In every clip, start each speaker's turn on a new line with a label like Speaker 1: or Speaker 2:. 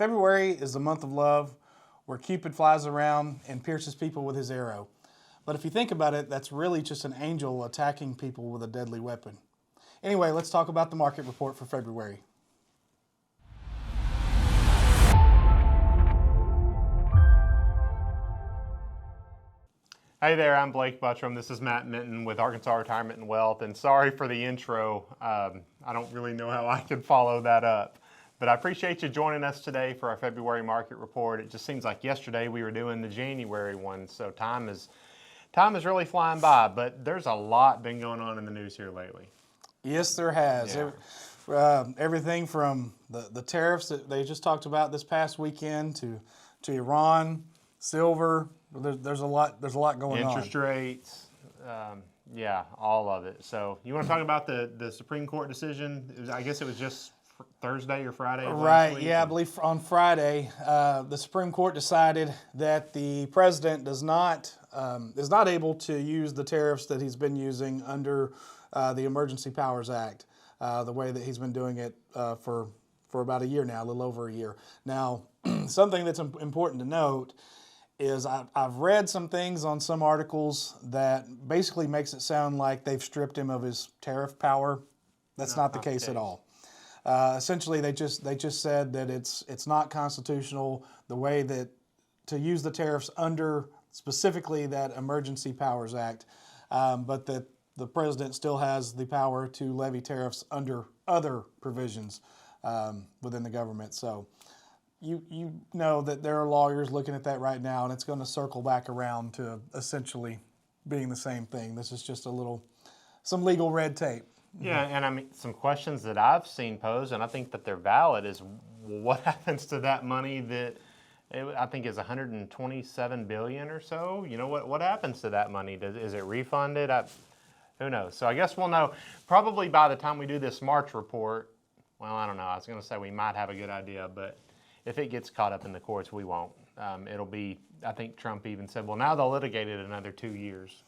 Speaker 1: February is the month of love, where Cupid flies around and pierces people with his arrow. But if you think about it, that's really just an angel attacking people with a deadly weapon. Anyway, let's talk about the market report for February.
Speaker 2: Hey there, I'm Blake Buttram. This is Matt Minton with Arkansas Retirement and Wealth. And sorry for the intro. I don't really know how I can follow that up. But I appreciate you joining us today for our February market report. It just seems like yesterday we were doing the January one, so time is really flying by. But there's a lot been going on in the news here lately.
Speaker 1: Yes, there has.
Speaker 2: Yeah.
Speaker 1: Everything from the tariffs that they just talked about this past weekend to Iran, silver. There's a lot going on.
Speaker 2: Interest rates, yeah, all of it. So you want to talk about the Supreme Court decision? I guess it was just Thursday or Friday of last week?
Speaker 1: Yeah, I believe on Friday, the Supreme Court decided that the president is not able to use the tariffs that he's been using under the Emergency Powers Act, the way that he's been doing it for about a year now, a little over a year. Now, something that's important to note is I've read some things on some articles that basically makes it sound like they've stripped him of his tariff power. That's not the case at all. Essentially, they just said that it's not constitutional the way that to use the tariffs under specifically that Emergency Powers Act, but that the president still has the power to levy tariffs under other provisions within the government. So you know that there are lawyers looking at that right now, and it's going to circle back around to essentially being the same thing. This is just some legal red tape.
Speaker 2: Yeah, and I mean, some questions that I've seen posed, and I think that they're valid, is what happens to that money that I think is $127 billion or so? You know, what happens to that money? Is it refunded? Who knows? So I guess we'll know probably by the time we do this March report. Well, I don't know. I was going to say we might have a good idea, but if it gets caught up in the courts, we won't. It'll be, I think Trump even said, well, now they'll litigate it another 2 years,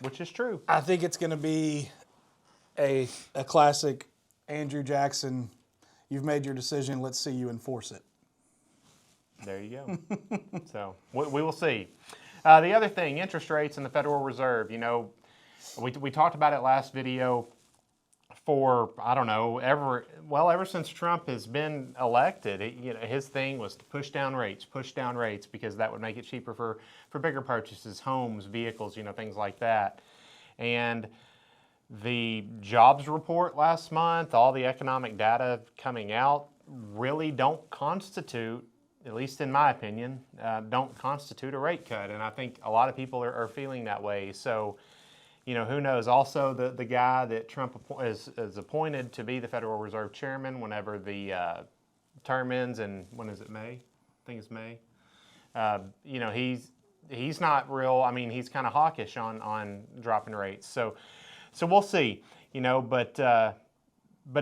Speaker 2: which is true.
Speaker 1: I think it's going to be a classic Andrew Jackson, you've made your decision, let's see you enforce it.
Speaker 2: There you go. So we will see. The other thing, interest rates and the Federal Reserve. You know, we talked about it last video for, I don't know, ever since Trump has been elected. His thing was to push down rates, because that would make it cheaper for bigger purchases, homes, vehicles, things like that. And the jobs report last month, all the economic data coming out really don't constitute, at least in my opinion, don't constitute a rate cut. And I think a lot of people are feeling that way. So, who knows? Also, the guy that Trump is appointed to be the Federal Reserve Chairman whenever the term ends, and when is it, May? I think it's May. He's not real, he's kind of hawkish on dropping rates. So we'll see, but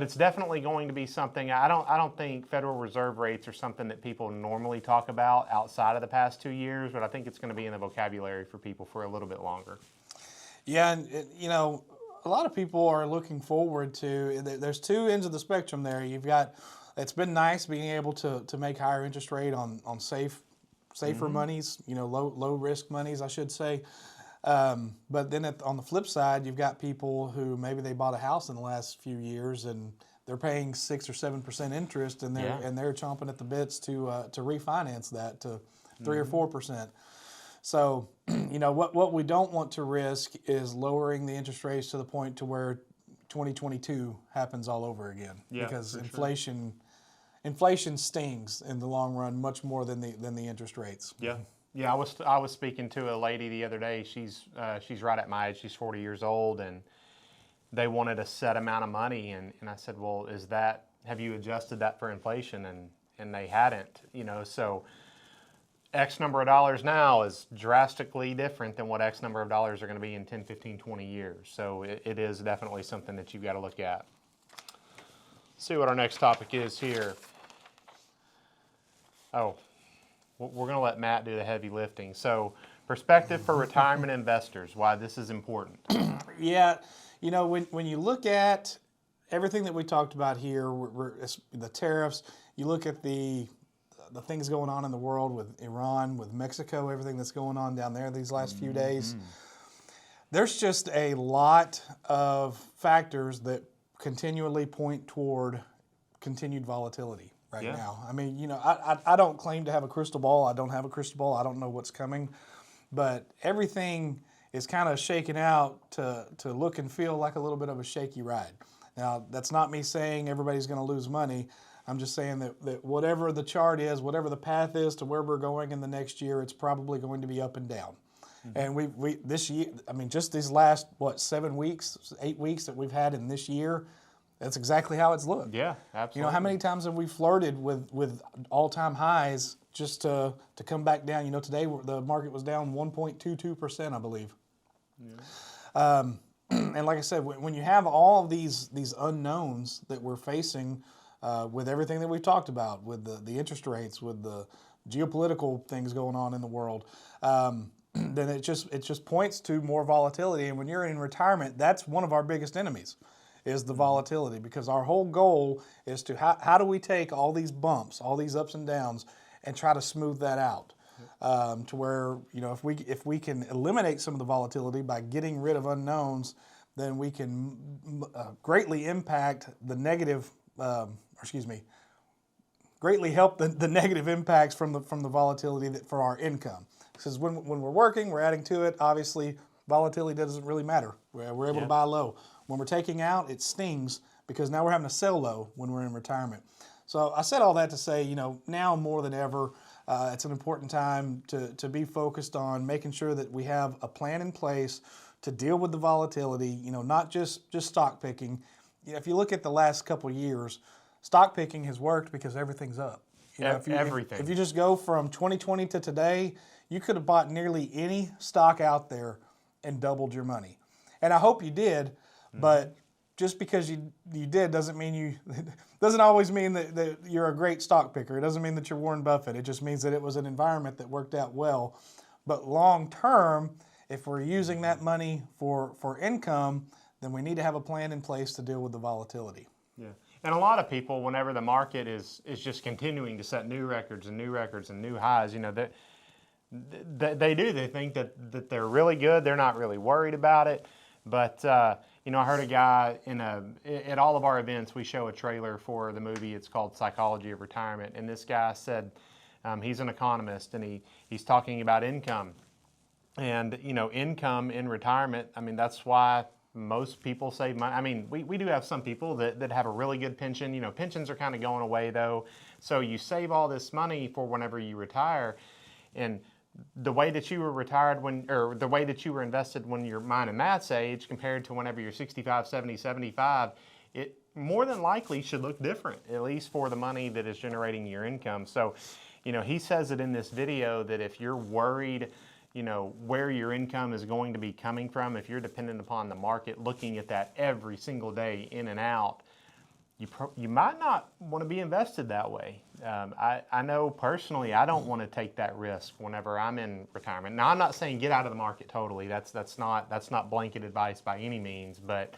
Speaker 2: it's definitely going to be something. I don't think Federal Reserve rates are something that people normally talk about outside of the past 2 years, but I think it's going to be in the vocabulary for people for a little bit longer.
Speaker 1: Yeah, and a lot of people are looking forward to. There's two ends of the spectrum there. You've got, it's been nice being able to make higher interest rate on safer monies, low risk monies, I should say. But then on the flip side, you've got people who maybe they bought a house in the last few years and they're paying 6 or 7% interest, and they're chomping at the bits to refinance that to 3 or 4%. So, what we don't want to risk is lowering the interest rates to the point to where 2022 happens all over again, because inflation stings in the long run much more than the interest rates.
Speaker 2: Yeah. Yeah, I was speaking to a lady the other day. She's right at my age. She's 40 years old, and they wanted a set amount of money, and I said, well, have you adjusted that for inflation? And they hadn't, so X number of dollars now is drastically different than what X number of dollars are going to be in 10, 15, 20 years. So it is definitely something that you've got to look at. Let's see what our next topic is here. Oh, we're going to let Matt do the heavy lifting. So, perspective for retirement investors, why this is important.
Speaker 1: Yeah, when you look at everything that we talked about here, the tariffs, you look at the the things going on in the world with Iran, with Mexico, everything that's going on down there these last few days. There's just a lot of factors that continually point toward continued volatility right now. I mean, I don't claim to have a crystal ball. I don't have a crystal ball. I don't know what's coming. But everything is kind of shaken out to look and feel like a little bit of a shaky ride. Now, that's not me saying everybody's going to lose money. I'm just saying that whatever the chart is, whatever the path is to where we're going in the next year, it's probably going to be up and down. And we this year, I mean, just these last, 7 weeks, 8 weeks that we've had in this year, that's exactly how it's looked.
Speaker 2: Yeah, absolutely.
Speaker 1: How many times have we flirted with all-time highs just to come back down? Today the market was down 1.22%, I believe. Yeah. And like I said, when you have all of these unknowns that we're facing with everything that we've talked about, with the interest rates, with the geopolitical things going on in the world, then it just points to more volatility. And when you're in retirement, that's one of our biggest enemies, is the volatility, because our whole goal is to how do we take all these bumps, all these ups and downs, and try to smooth that out to where, if we can eliminate some of the volatility by getting rid of unknowns, then we can greatly impact the negative, greatly help the negative impacts from the volatility for our income. Because when we're working, we're adding to it. Obviously, volatility doesn't really matter. We're able to buy low. When we're taking out, it stings because now we're having to sell low when we're in retirement. So I said all that to say, now more than ever, it's an important time to be focused on making sure that we have a plan in place to deal with the volatility. Not just stock picking. If you look at the last couple of years, stock picking has worked because everything's up.
Speaker 2: Everything.
Speaker 1: If you just go from 2020 to today, you could have bought nearly any stock out there and doubled your money. And I hope you did, but just because you did doesn't mean doesn't always mean that you're a great stock picker. It doesn't mean that you're Warren Buffett. It just means that it was an environment that worked out well. But long term, if we're using that money for income, then we need to have a plan in place to deal with the volatility.
Speaker 2: Yeah. And a lot of people, whenever the market is just continuing to set new records and new highs, they think that they're really good. They're not really worried about it. But, I heard a guy at all of our events, we show a trailer for the movie. It's called Psychology of Retirement. And this guy said, he's an economist, and he's talking about income. And, income in retirement, that's why most people save money. We do have some people that have a really good pension. Pensions are kind of going away, though. So you save all this money for whenever you retire. And the way that you were retired or the way that you were invested when you're mine and Matt's age compared to whenever you're 65, 70, 75, it more than likely should look different, at least for the money that is generating your income. So, he says it in this video that if you're worried, where your income is going to be coming from, if you're dependent upon the market, looking at that every single day in and out, you might not want to be invested that way. I know personally I don't want to take that risk whenever I'm in retirement. Now, I'm not saying get out of the market totally. That's not blanket advice by any means. But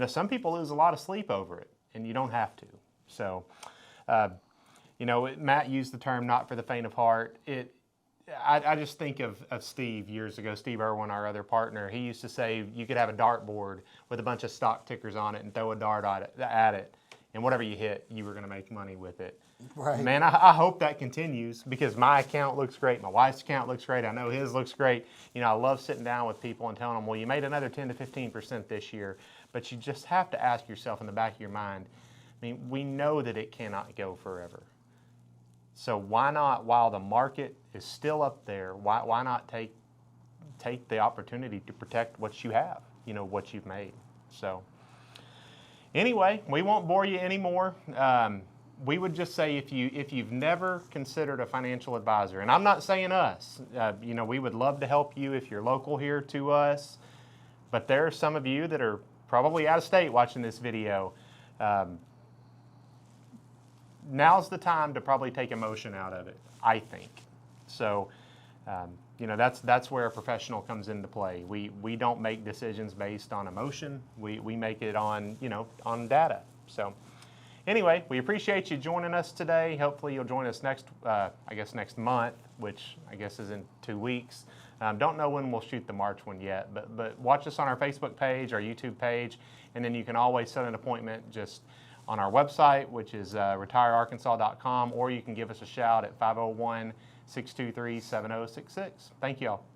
Speaker 2: some people lose a lot of sleep over it, and you don't have to. So, Matt used the term "not for the faint of heart." I just think of Steve years ago, Steve Irwin, our other partner. He used to say you could have a dartboard with a bunch of stock tickers on it and throw a dart at it, and whatever you hit, you were going to make money with it.
Speaker 1: Right.
Speaker 2: Man, I hope that continues because my account looks great. My wife's account looks great. I know his looks great. I love sitting down with people and telling them, well, you made another 10 to 15% this year, but you just have to ask yourself in the back of your mind, we know that it cannot go forever. So why not, while the market is still up there, why not take the opportunity to protect what you have, what you've made. So anyway, we won't bore you anymore. We would just say if you've never considered a financial advisor, and I'm not saying us, we would love to help you if you're local here to us, but there are some of you that are probably out of state watching this video. Now's the time to probably take emotion out of it, I think. So, that's where a professional comes into play. We don't make decisions based on emotion. We make it on, on data. So, anyway, we appreciate you joining us today. Hopefully you'll join us next month, which I guess is in 2 weeks. Don't know when we'll shoot the March one yet, but watch us on our Facebook page, our YouTube page, and then you can always set an appointment just on our website, which is retirearkansas.com, or you can give us a shout at 501-623-7066. Thank you all.